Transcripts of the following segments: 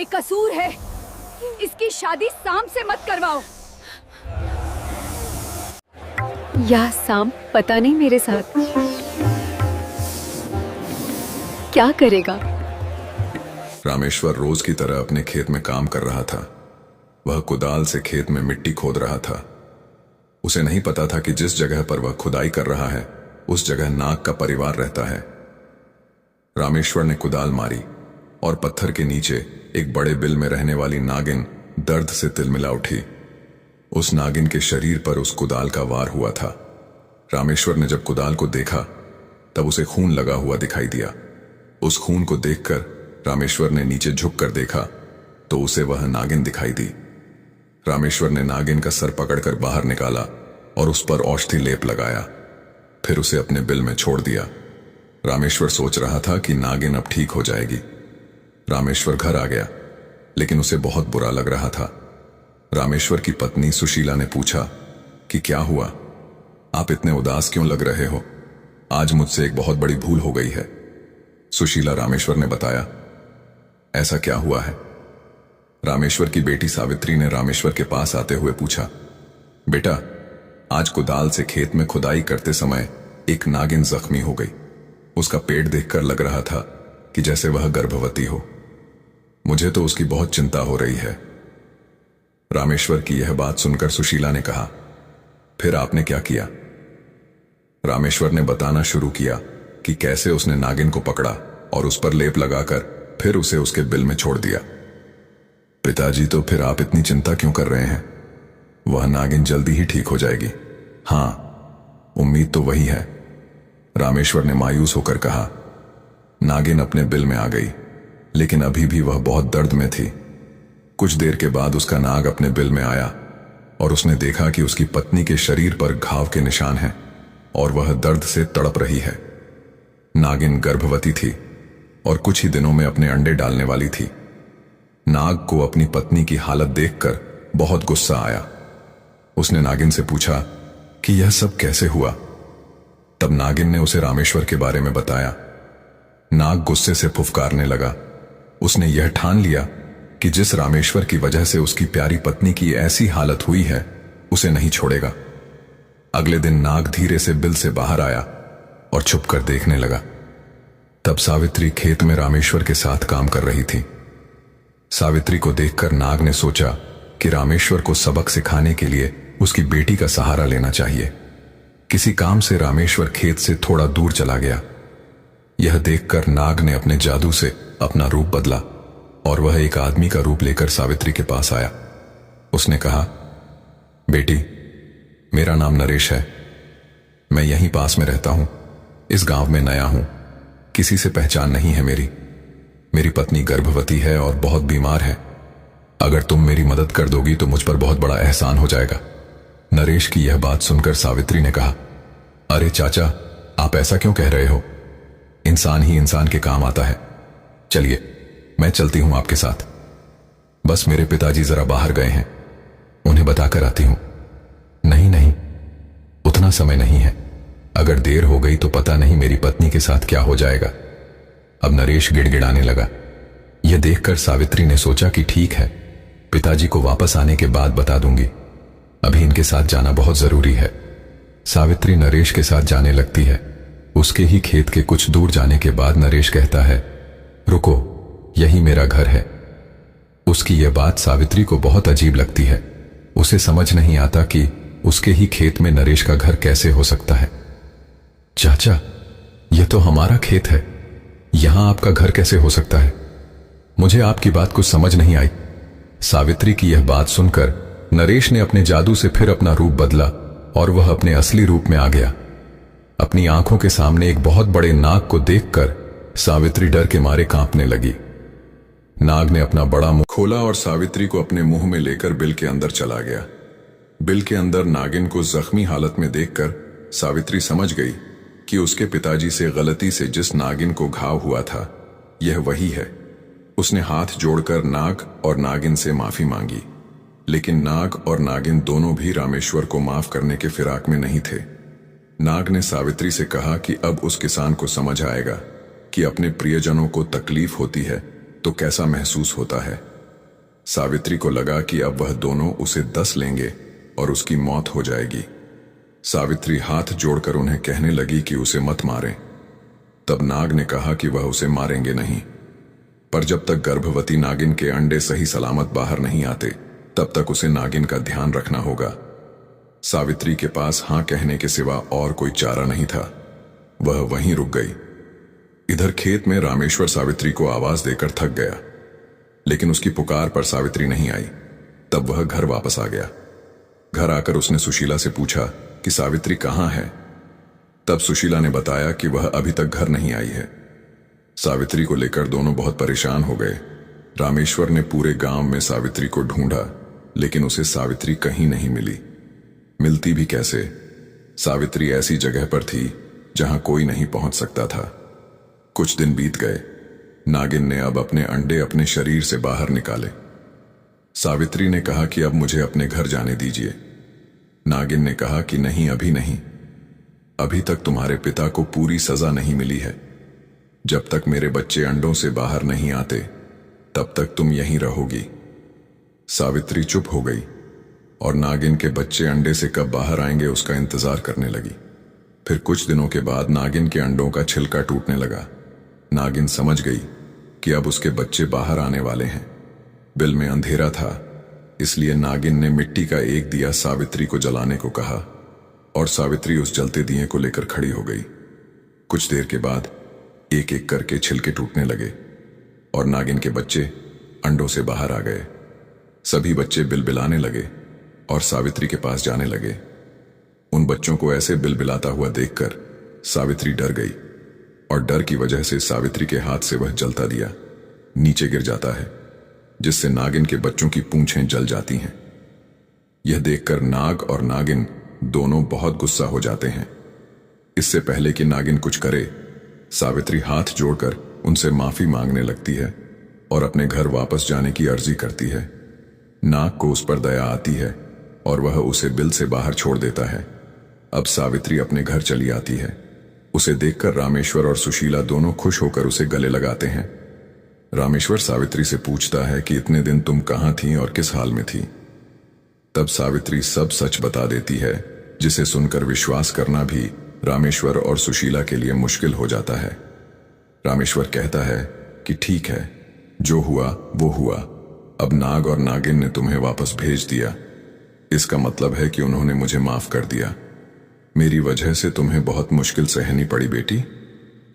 बेकसूर है। इसकी शादी साम से मत करवाओ। या साम पता नहीं मेरे साथ क्या करेगा। रामेश्वर रोज की तरह अपने खेत में काम कर रहा था। वह कुदाल से खेत में मिट्टी खोद रहा था। उसे नहीं पता था कि जिस जगह पर वह खुदाई कर रहा है उस जगह नाग का परिवार रहता है। रामेश्वर ने कुदाल मारी और पत्थर के नीचे एक बड़े बिल में रहने वाली नागिन दर्द से तिलमिला उठी। उस नागिन के शरीर पर उस कुदाल का वार हुआ था। रामेश्वर ने जब कुदाल को देखा तब उसे खून लगा हुआ दिखाई दिया। उस खून को देखकर रामेश्वर ने नीचे झुक कर देखा तो उसे वह नागिन दिखाई दी। रामेश्वर ने नागिन का सर पकड़कर बाहर निकाला और उस पर औषधि लेप लगाया, फिर उसे अपने बिल में छोड़ दिया। रामेश्वर सोच रहा था कि नागिन अब ठीक हो जाएगी। रामेश्वर घर आ गया, लेकिन उसे बहुत बुरा लग रहा था। रामेश्वर की पत्नी सुशीला ने पूछा कि क्या हुआ, आप इतने उदास क्यों लग रहे हो? आज मुझसे एक बहुत बड़ी भूल हो गई है। सुशीला रामेश्वर ने बताया, ऐसा क्या हुआ है? रामेश्वर की बेटी सावित्री ने रामेश्वर के पास आते हुए पूछा, बेटा, आज कुदाल से खेत में खुदाई करते समय एक नागिन जख्मी हो गई। उसका पेट देखकर लग रहा था कि जैसे वह गर्भवती हो। मुझे तो उसकी बहुत चिंता हो रही है। रामेश्वर की यह बात सुनकर सुशीला ने कहा, फिर आपने क्या किया? रामेश्वर ने बताना शुरू किया कि कैसे उसने नागिन को पकड़ा और उस पर लेप लगाकर फिर उसे उसके बिल में छोड़ दिया। पिताजी, तो फिर आप इतनी चिंता क्यों कर रहे हैं? वह नागिन जल्दी ही ठीक हो जाएगी। हाँ, उम्मीद तो वही है, रामेश्वर ने मायूस होकर कहा। नागिन अपने बिल में आ गई, लेकिन अभी भी वह बहुत दर्द में थी। कुछ देर के बाद उसका नाग अपने बिल में आया और उसने देखा कि उसकी पत्नी के शरीर पर घाव के निशान हैं और वह दर्द से तड़प रही है। नागिन गर्भवती थी और कुछ ही दिनों में अपने अंडे डालने वाली थी। नाग को अपनी पत्नी की हालत देखकर बहुत गुस्सा आया। उसने नागिन से पूछा कि यह सब कैसे हुआ। तब नागिन ने उसे रामेश्वर के बारे में बताया। नाग गुस्से से फुफकारने लगा। उसने यह ठान लिया कि जिस रामेश्वर की वजह से उसकी प्यारी पत्नी की ऐसी हालत हुई है उसे नहीं छोड़ेगा। अगले दिन नाग धीरे से बिल से बाहर आया और छुपकर देखने लगा। तब सावित्री खेत में रामेश्वर के साथ काम कर रही थी। सावित्री को देखकर नाग ने सोचा कि रामेश्वर को सबक सिखाने के लिए उसकी बेटी का सहारा लेना चाहिए। किसी काम से रामेश्वर खेत से थोड़ा दूर चला गया। यह देखकर नाग ने अपने जादू से अपना रूप बदला और वह एक आदमी का रूप लेकर सावित्री के पास आया। उसने कहा, बेटी, मेरा नाम नरेश है। मैं यहीं पास में रहता हूं। इस गांव में नया हूं। किसी से पहचान नहीं है मेरी। मेरी पत्नी गर्भवती है और बहुत बीमार है। अगर तुम मेरी मदद कर दोगी तो मुझ पर बहुत बड़ा एहसान हो जाएगा। नरेश की यह बात सुनकर सावित्री ने कहा, अरे चाचा, आप ऐसा क्यों कह रहे हो? इंसान ही इंसान के काम आता है। चलिए, मैं चलती हूं आपके साथ। बस मेरे पिताजी जरा बाहर गए हैं, उन्हें बताकर आती हूं। नहीं नहीं, उतना समय नहीं है। अगर देर हो गई तो पता नहीं मेरी पत्नी के साथ क्या हो जाएगा। अब नरेश गिड़गिड़ाने लगा। यह देखकर सावित्री ने सोचा कि ठीक है, पिताजी को वापस आने के बाद बता दूंगी। अभी इनके साथ जाना बहुत जरूरी है। सावित्री नरेश के साथ जाने लगती है। उसके ही खेत के कुछ दूर जाने के बाद नरेश कहता है, रुको, यही मेरा घर है। उसकी यह बात सावित्री को बहुत अजीब लगती है। उसे समझ नहीं आता कि उसके ही खेत में नरेश का घर कैसे हो सकता है। चाचा, यह तो हमारा खेत है, यहां आपका घर कैसे हो सकता है? मुझे आपकी बात कुछ समझ नहीं आई। सावित्री की यह बात सुनकर नरेश ने अपने जादू से फिर अपना रूप बदला और वह अपने असली रूप में आ गया। अपनी आंखों के सामने एक बहुत बड़े नाग को देखकर सावित्री डर के मारे कांपने लगी। नाग ने अपना बड़ा मुंह खोला और सावित्री को अपने मुंह में लेकर बिल के अंदर चला गया। बिल के अंदर नागिन को जख्मी हालत में देखकर सावित्री समझ गई कि उसके पिताजी से गलती से जिस नागिन को घाव हुआ था यह वही है। उसने हाथ जोड़कर नाग और नागिन से माफी मांगी, लेकिन नाग और नागिन दोनों भी रामेश्वर को माफ करने के फिराक में नहीं थे। नाग ने सावित्री से कहा कि अब उस किसान को समझ आएगा कि अपने प्रियजनों को तकलीफ होती है तो कैसा महसूस होता है। सावित्री को लगा कि अब वह दोनों उसे 10 लेंगे और उसकी मौत हो जाएगी। सावित्री हाथ जोड़कर उन्हें कहने लगी कि उसे मत मारें। तब नाग ने कहा कि वह उसे मारेंगे नहीं, पर जब तक गर्भवती नागिन के अंडे सही सलामत बाहर नहीं आते तब तक उसे नागिन का ध्यान रखना होगा। सावित्री के पास हां कहने के सिवा और कोई चारा नहीं था। वह वहीं रुक गई। इधर खेत में रामेश्वर सावित्री को आवाज देकर थक गया, लेकिन उसकी पुकार पर सावित्री नहीं आई। तब वह घर वापस आ गया। घर आकर उसने सुशीला से पूछा कि सावित्री कहां है। तब सुशीला ने बताया कि वह अभी तक घर नहीं आई है। सावित्री को लेकर दोनों बहुत परेशान हो गए। रामेश्वर ने पूरे गांव में सावित्री को ढूंढा, लेकिन उसे सावित्री कहीं नहीं मिली। मिलती भी कैसे? सावित्री ऐसी जगह पर थी जहां कोई नहीं पहुंच सकता था। कुछ दिन बीत गए। नागिन ने अब अपने अंडे अपने शरीर से बाहर निकाले। सावित्री ने कहा कि अब मुझे अपने घर जाने दीजिए। नागिन ने कहा कि नहीं, अभी नहीं। अभी तक तुम्हारे पिता को पूरी सजा नहीं मिली है। जब तक मेरे बच्चे अंडों से बाहर नहीं आते तब तक तुम यहीं रहोगी। सावित्री चुप हो गई और नागिन के बच्चे अंडे से कब बाहर आएंगे उसका इंतजार करने लगी। फिर कुछ दिनों के बाद नागिन के अंडों का छिलका टूटने लगा। नागिन समझ गई कि अब उसके बच्चे बाहर आने वाले हैं। बिल में अंधेरा था, इसलिए नागिन ने मिट्टी का एक दिया सावित्री को जलाने को कहा और सावित्री उस जलते दिए को लेकर खड़ी हो गई। कुछ देर के बाद एक एक करके छिलके टूटने लगे और नागिन के बच्चे अंडों से बाहर आ गए। सभी बच्चे बिलबिलाने लगे और सावित्री के पास जाने लगे। उन बच्चों को ऐसे बिलबिलाता हुआ देखकर सावित्री डर गई और डर की वजह से सावित्री के हाथ से वह जलता दिया नीचे गिर जाता है, जिससे नागिन के बच्चों की पूंछें जल जाती हैं। यह देखकर नाग और नागिन दोनों बहुत गुस्सा हो जाते हैं। इससे पहले कि नागिन कुछ करे, सावित्री हाथ जोड़कर उनसे माफी मांगने लगती है और अपने घर वापस जाने की अर्जी करती है। नाग को उस पर दया आती है और वह उसे बिल से बाहर छोड़ देता है। अब सावित्री अपने घर चली आती है। उसे देखकर रामेश्वर और सुशीला दोनों खुश होकर उसे गले लगाते हैं। रामेश्वर सावित्री से पूछता है कि इतने दिन तुम कहां थी और किस हाल में थी। तब सावित्री सब सच बता देती है, जिसे सुनकर विश्वास करना भी रामेश्वर और सुशीला के लिए मुश्किल हो जाता है। रामेश्वर कहता है कि ठीक है, जो हुआ वो हुआ। अब नाग और नागिन ने तुम्हें वापस भेज दिया, इसका मतलब है कि उन्होंने मुझे माफ कर दिया। मेरी वजह से तुम्हें बहुत मुश्किल सहनी पड़ी बेटी।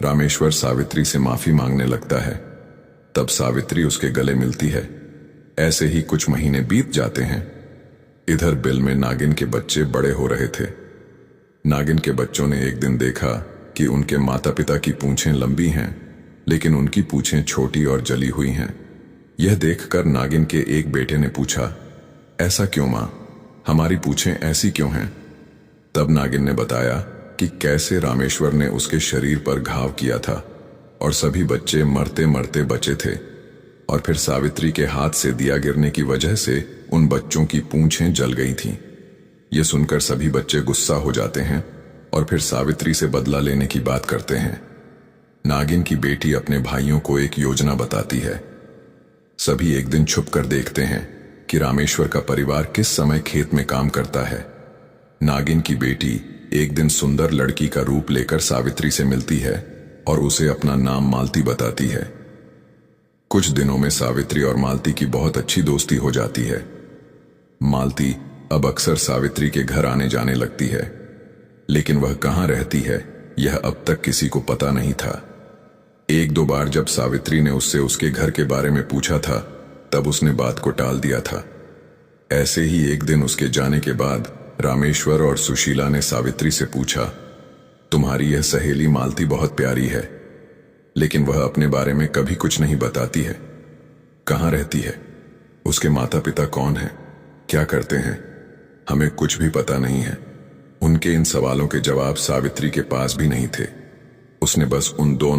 रामेश्वर सावित्री से माफी मांगने लगता है। तब सावित्री उसके गले मिलती है। ऐसे ही कुछ महीने बीत जाते हैं। इधर बिल में नागिन के बच्चे बड़े हो रहे थे। नागिन के बच्चों ने एक दिन देखा कि उनके माता पिता की पूंछें लंबी हैं, लेकिन उनकी पूंछें छोटी और जली हुई हैं। यह देखकर नागिन के एक बेटे ने पूछा, ऐसा क्यों मां, हमारी पूंछें ऐसी क्यों हैं? तब नागिन ने बताया कि कैसे रामेश्वर ने उसके शरीर पर घाव किया था और सभी बच्चे मरते मरते बचे थे, और फिर सावित्री के हाथ से दिया गिरने की वजह से उन बच्चों की पूंछें जल गई थीं। यह सुनकर सभी बच्चे गुस्सा हो जाते हैं और फिर सावित्री से बदला लेने की बात करते हैं। नागिन की बेटी अपने भाइयों को एक योजना बताती है। सभी एक दिन छुपकर देखते हैं कि रामेश्वर का परिवार किस समय खेत में काम करता है। नागिन की बेटी एक दिन सुंदर लड़की का रूप लेकर सावित्री से मिलती है और उसे अपना नाम मालती बताती है। कुछ दिनों में सावित्री और मालती की बहुत अच्छी दोस्ती हो जाती है। मालती अब अक्सर सावित्री के घर आने जाने लगती है, लेकिन वह कहाँ रहती है यह अब तक किसी को पता नहीं था। एक दो बार जब सावित्री ने उससे उसके घर के बारे में पूछा था, तब उसने बात को टाल दिया था। ऐसे ही एक दिन उसके जाने के बाद रामेश्वर और सुशीला ने सावित्री से पूछा, तुम्हारी यह सहेली मालती बहुत प्यारी है, लेकिन वह अपने बारे में कभी कुछ नहीं बताती है। कहाँ रहती है, उसके माता पिता कौन हैं, क्या करते हैं, हमें कुछ भी पता नहीं है। उनके इन सवालों के जवाब सावित्री के पास भी नहीं थे। उसने बस उन दोनों